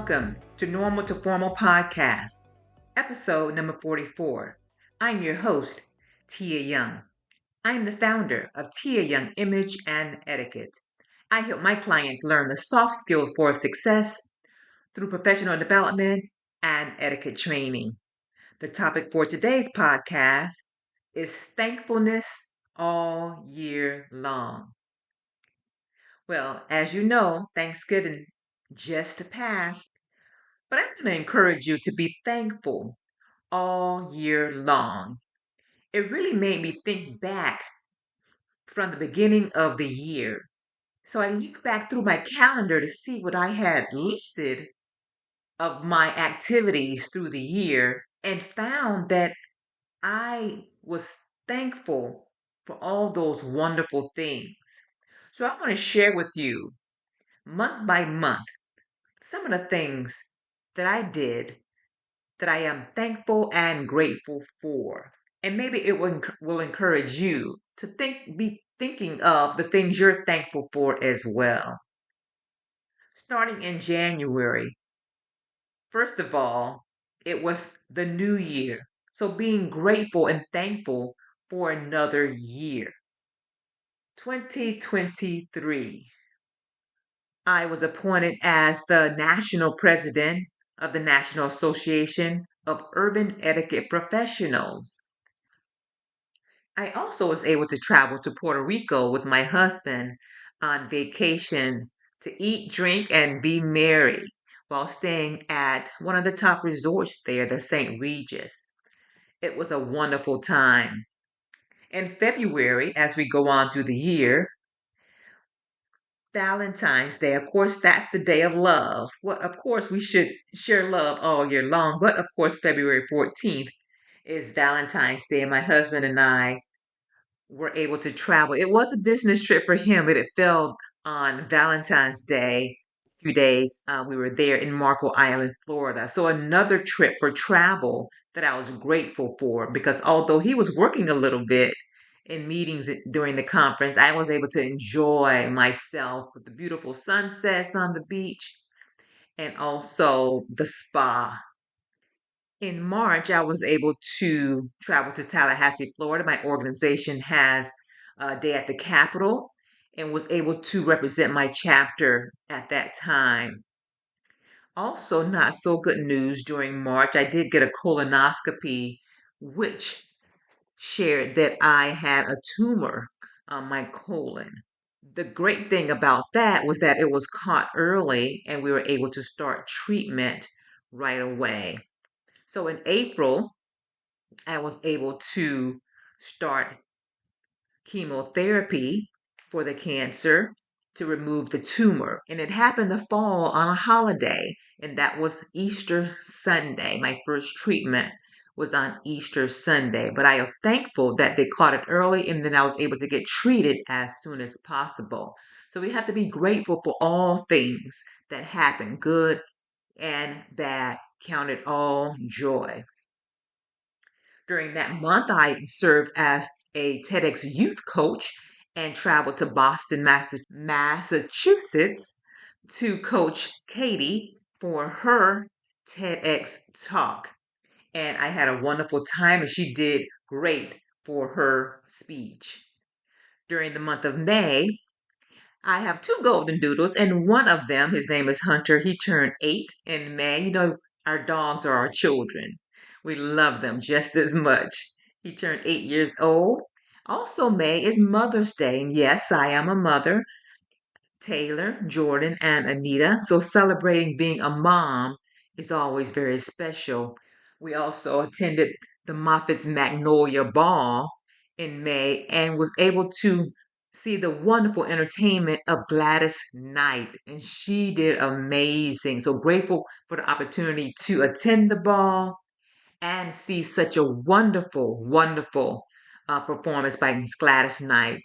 Welcome to Normal to Formal Podcast, episode number 44. I'm your host, Tia Young. I'm the founder of Tia Young Image and Etiquette. I help my clients learn the soft skills for success through professional development and etiquette training. The topic for today's podcast is thankfulness all year long. Well, as you know, Thanksgiving just passed. But I'm going to encourage you to be thankful all year long. It really made me think back from the beginning of the year. So I looked back through my calendar to see what I had listed of my activities through the year and found that I was thankful for all those wonderful things. So I want to share with you month by month some of the things that I did that I am thankful and grateful for. And maybe it will encourage you to be thinking of the things you're thankful for as well. Starting in January, first of all, it was the new year. So being grateful and thankful for another year. 2023, I was appointed as the national president of the National Association of Urban Etiquette Professionals. I also was able to travel to Puerto Rico with my husband on vacation to eat, drink, and be merry while staying at one of the top resorts there, the St. Regis. It was a wonderful time. In February, as we go on through the year, Valentine's Day, of course, that's the day of love. Well, of course, we should share love all year long, but of course, February 14th is Valentine's Day, and my husband and I were able to travel. It was a business trip for him, but it fell on Valentine's Day. A few days we were there in Marco Island, Florida. So another trip for travel that I was grateful for because although he was working a little bit in meetings during the conference, I was able to enjoy myself with the beautiful sunsets on the beach and also the spa. In March, I was able to travel to Tallahassee, Florida. My organization has a day at the Capitol and was able to represent my chapter at that time. Also, not so good news during March. I did get a colonoscopy, which shared that I had a tumor on my colon. The great thing about that was that it was caught early and we were able to start treatment right away. So in April, I was able to start chemotherapy for the cancer to remove the tumor. And it happened to fall on a holiday, and that was Easter Sunday. My first treatment was on Easter Sunday, but I am thankful that they caught it early and then I was able to get treated as soon as possible. So we have to be grateful for all things that happen, good and bad. Count it all joy. During that month, I served as a TEDx youth coach and traveled to Boston, Massachusetts to coach Katie for her TEDx talk. And I had a wonderful time, and she did great for her speech. During the month of May, I have two golden doodles, and one of them, his name is Hunter. He turned 8 in May. You know, our dogs are our children. We love them just as much. He turned 8 years old. Also, May is Mother's Day, and yes, I am a mother. Taylor, Jordan, and Anita. So celebrating being a mom is always very special. We also attended the Moffitt's Magnolia Ball in May and was able to see the wonderful entertainment of Gladys Knight, and she did amazing. So grateful for the opportunity to attend the ball and see such a wonderful, wonderful performance by Miss Gladys Knight.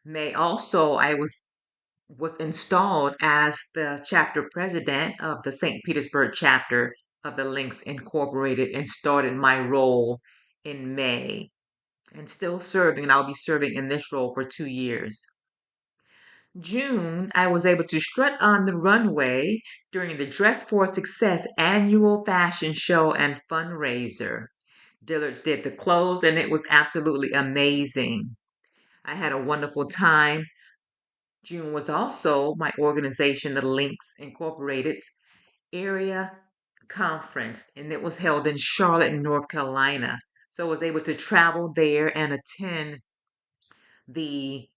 May also, I was installed as the chapter president of the St. Petersburg chapter of the Links Incorporated and started my role in May and still serving, and I'll be serving in this role for 2 years. June, I was able to strut on the runway during the Dress for Success annual fashion show and fundraiser. Dillard's did the clothes, and it was absolutely amazing. I had a wonderful time. June was also my organization, the Links Incorporated's area conference, and it was held in Charlotte, North Carolina. So I was able to travel there and attend the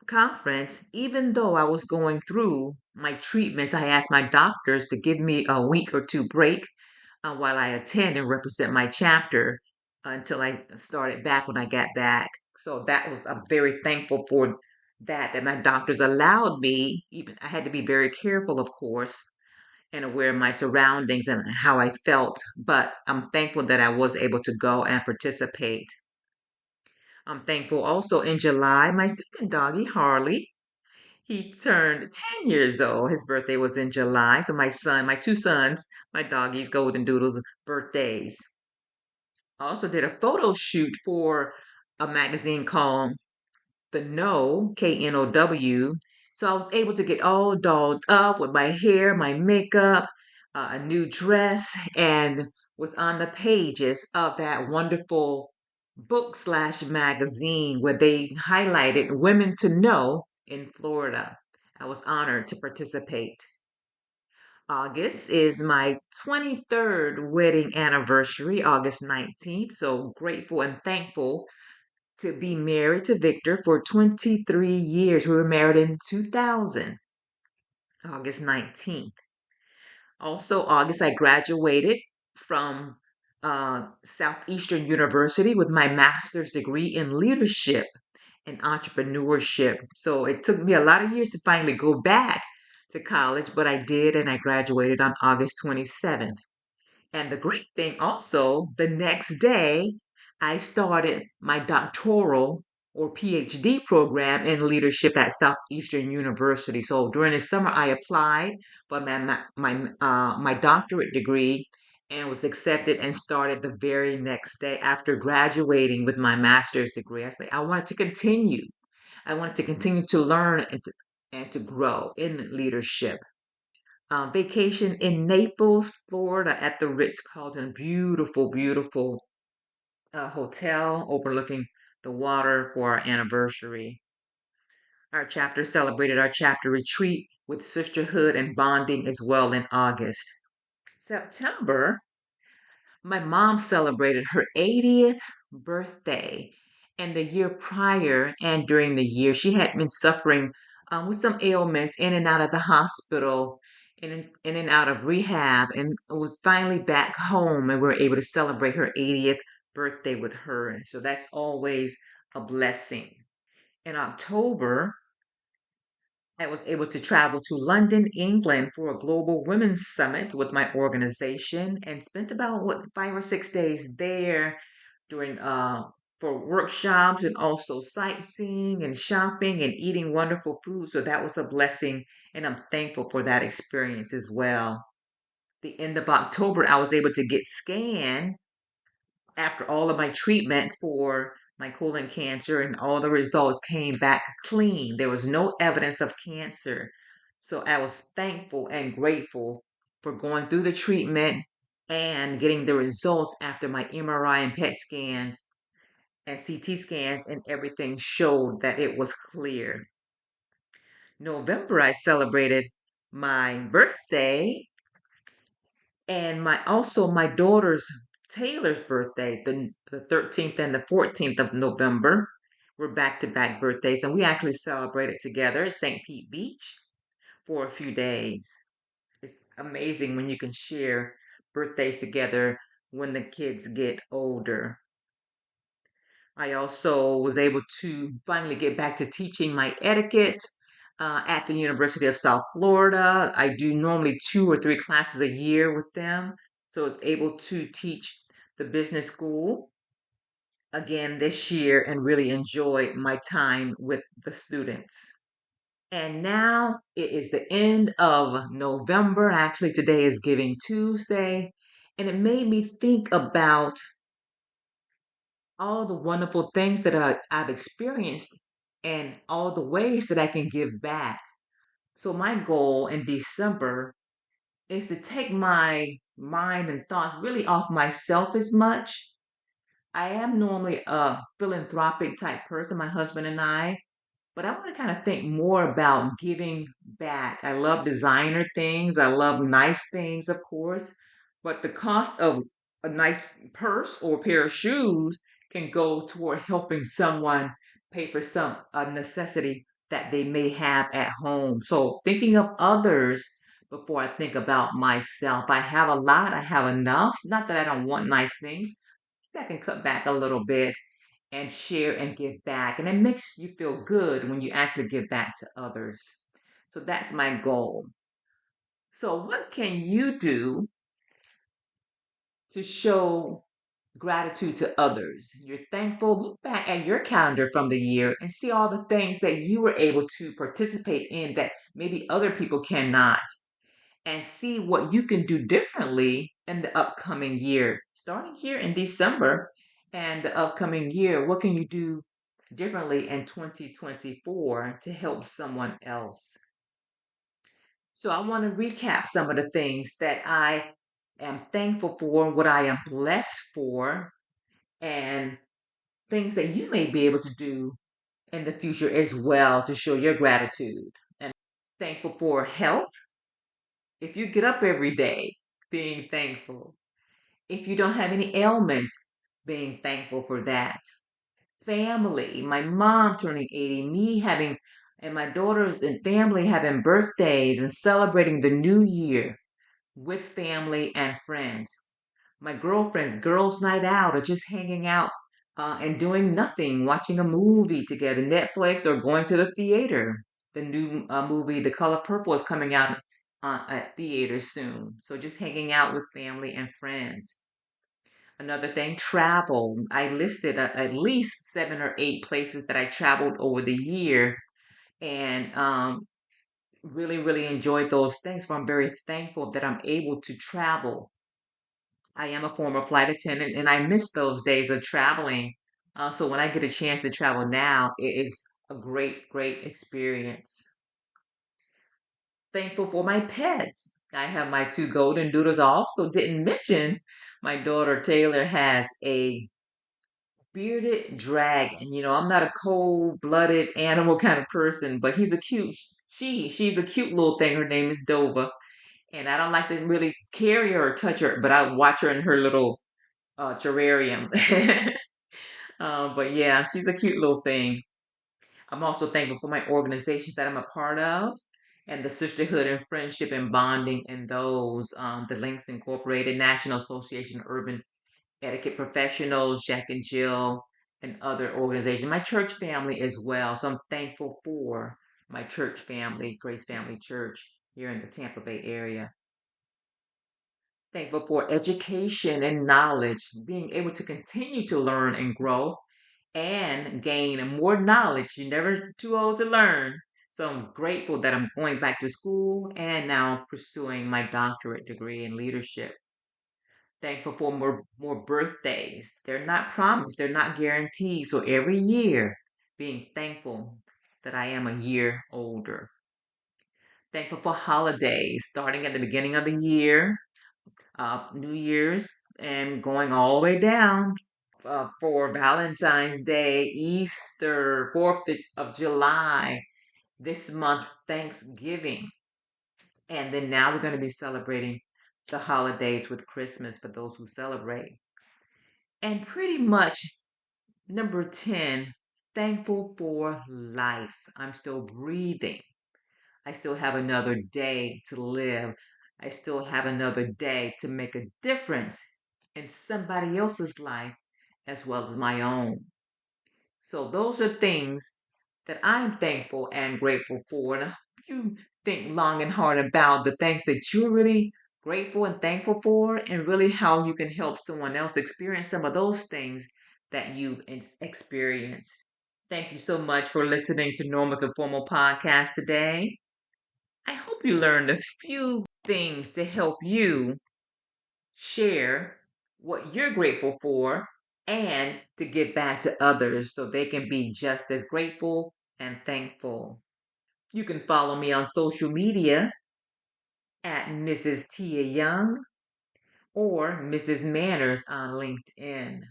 conference, even though I was going through my treatments. I asked my doctors to give me a week or two break while I attend and represent my chapter until I started back when I got back. So that was, I'm very thankful for that my doctors allowed me. Even I had to be very careful, of course, and aware of my surroundings and how I felt. But I'm thankful that I was able to go and participate. I'm thankful also in July, my second doggy, Harley, he turned 10 years old. His birthday was in July. So my two sons, my doggies, Golden Doodles, birthdays. I also did a photo shoot for a magazine called The Know, Know. So I was able to get all dolled up with my hair, my makeup, a new dress, and was on the pages of that wonderful book slash magazine where they highlighted women to know in Florida. I was honored to participate. August is my 23rd wedding anniversary, August 19th. So grateful and thankful to be married to Victor for 23 years. We were married in 2000, August 19th. Also, August, I graduated from Southeastern University with my master's degree in leadership and entrepreneurship. So it took me a lot of years to finally go back to college, but I did, and I graduated on August 27th. And the great thing also, the next day, I started my doctoral or PhD program in leadership at Southeastern University. So during the summer, I applied for my doctorate degree and was accepted and started the very next day after graduating with my master's degree. I said I wanted to continue. I wanted to continue to learn and to grow in leadership. Vacation in Naples, Florida at the Ritz-Carlton. Beautiful, beautiful hotel overlooking the water for our anniversary. Our chapter celebrated our chapter retreat with sisterhood and bonding as well in August. September, my mom celebrated her 80th birthday. And the year prior and during the year, she had been suffering with some ailments in and out of the hospital, in and out of rehab, and was finally back home. And we were able to celebrate her 80th birthday with her. And so that's always a blessing. In October, I was able to travel to London, England for a global women's summit with my organization and spent about 5 or 6 days there during for workshops and also sightseeing and shopping and eating wonderful food. So that was a blessing and I'm thankful for that experience as well. The end of October, I was able to get scanned after all of my treatments for my colon cancer, and all the results came back clean. There was no evidence of cancer. So I was thankful and grateful for going through the treatment and getting the results after my MRI and PET scans and CT scans, and everything showed that it was clear. November, I celebrated my birthday and my daughter's Taylor's birthday, the 13th and the 14th of November, were back-to-back birthdays, and we actually celebrated together at St. Pete Beach for a few days. It's amazing when you can share birthdays together when the kids get older. I also was able to finally get back to teaching my etiquette at the University of South Florida. I do normally 2 or 3 classes a year with them. So I was able to teach the business school again this year and really enjoy my time with the students. And now it is the end of November. Actually, today is Giving Tuesday. And it made me think about all the wonderful things that I've experienced and all the ways that I can give back. So my goal in December is to take my mind and thoughts really off myself as much. I am normally a philanthropic type person, my husband and I, but I want to kind of think more about giving back. I love designer things. I love nice things, of course, but the cost of a nice purse or a pair of shoes can go toward helping someone pay for some a necessity that they may have at home. So thinking of others before I think about myself. I have a lot. I have enough. Not that I don't want nice things. I can cut back a little bit and share and give back. And it makes you feel good when you actually give back to others. So that's my goal. So, what can you do to show gratitude to others? You're thankful. Look back at your calendar from the year and see all the things that you were able to participate in that maybe other people cannot, and see what you can do differently in the upcoming year. Starting here in December and the upcoming year, what can you do differently in 2024 to help someone else? So, I want to recap some of the things that I am thankful for, what I am blessed for, and things that you may be able to do in the future as well to show your gratitude. And thankful for health. If you get up every day, being thankful. If you don't have any ailments, being thankful for that. Family, my mom turning 80, me having, and my daughters and family having birthdays and celebrating the new year with family and friends. My girlfriends, girls' night out, or just hanging out and doing nothing, watching a movie together, Netflix, or going to the theater. The new movie, The Color Purple, is coming out at theaters soon. So just hanging out with family and friends. Another thing, travel. I listed at least 7 or 8 places that I traveled over the year, and really, really enjoyed those things. So I'm very thankful that I'm able to travel. I am a former flight attendant, and I miss those days of traveling. So when I get a chance to travel now, it is a great, great experience. Thankful for my pets. I have my 2 golden doodles. I also didn't mention my daughter Taylor has a bearded dragon. I'm not a cold-blooded animal kind of person, but he's a cute she's a cute little thing. Her name is Dova, and I don't like to really carry her or touch her, but I watch her in her little terrarium. But yeah, she's a cute little thing. I'm also thankful for my organizations that I'm a part of, and the sisterhood and friendship and bonding in those. The Links Incorporated, National Association of Urban Etiquette Professionals, Jack and Jill, and other organizations. My church family as well. So I'm thankful for my church family, Grace Family Church here in the Tampa Bay area. Thankful for education and knowledge, being able to continue to learn and grow and gain more knowledge. You're never too old to learn. So I'm grateful that I'm going back to school and now pursuing my doctorate degree in leadership. Thankful for more birthdays. They're not promised, they're not guaranteed. So every year, being thankful that I am a year older. Thankful for holidays, starting at the beginning of the year, New Year's, and going all the way down for Valentine's Day, Easter, 4th of July, this month, Thanksgiving. And then now we're going to be celebrating the holidays with Christmas for those who celebrate. And pretty much number 10, thankful for life. I'm still breathing. I still have another day to live. I still have another day to make a difference in somebody else's life as well as my own. So those are things that I'm thankful and grateful for. And I hope you think long and hard about the things that you're really grateful and thankful for, and really how you can help someone else experience some of those things that you've experienced. Thank you so much for listening to Normal to Formal podcast today. I hope you learned a few things to help you share what you're grateful for and to give back to others so they can be just as grateful and thankful. You can follow me on social media at Mrs. Tia Young or Mrs. Manners on LinkedIn.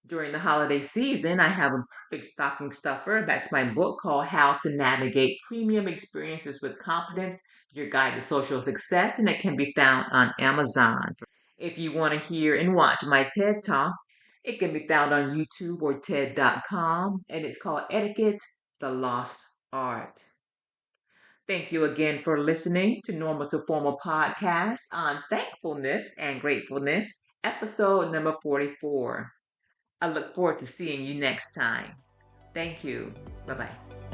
During the holiday season, I have a perfect stocking stuffer. That's my book called How to Navigate Premium Experiences with Confidence, Your Guide to Social Success, and it can be found on Amazon. If you want to hear and watch my TED Talk, it can be found on YouTube or TED.com, and it's called Etiquette, the Lost Art. Thank you again for listening to Normal to Formal podcast on thankfulness and gratefulness, episode number 44. I look forward to seeing you next time. Thank you. Bye bye.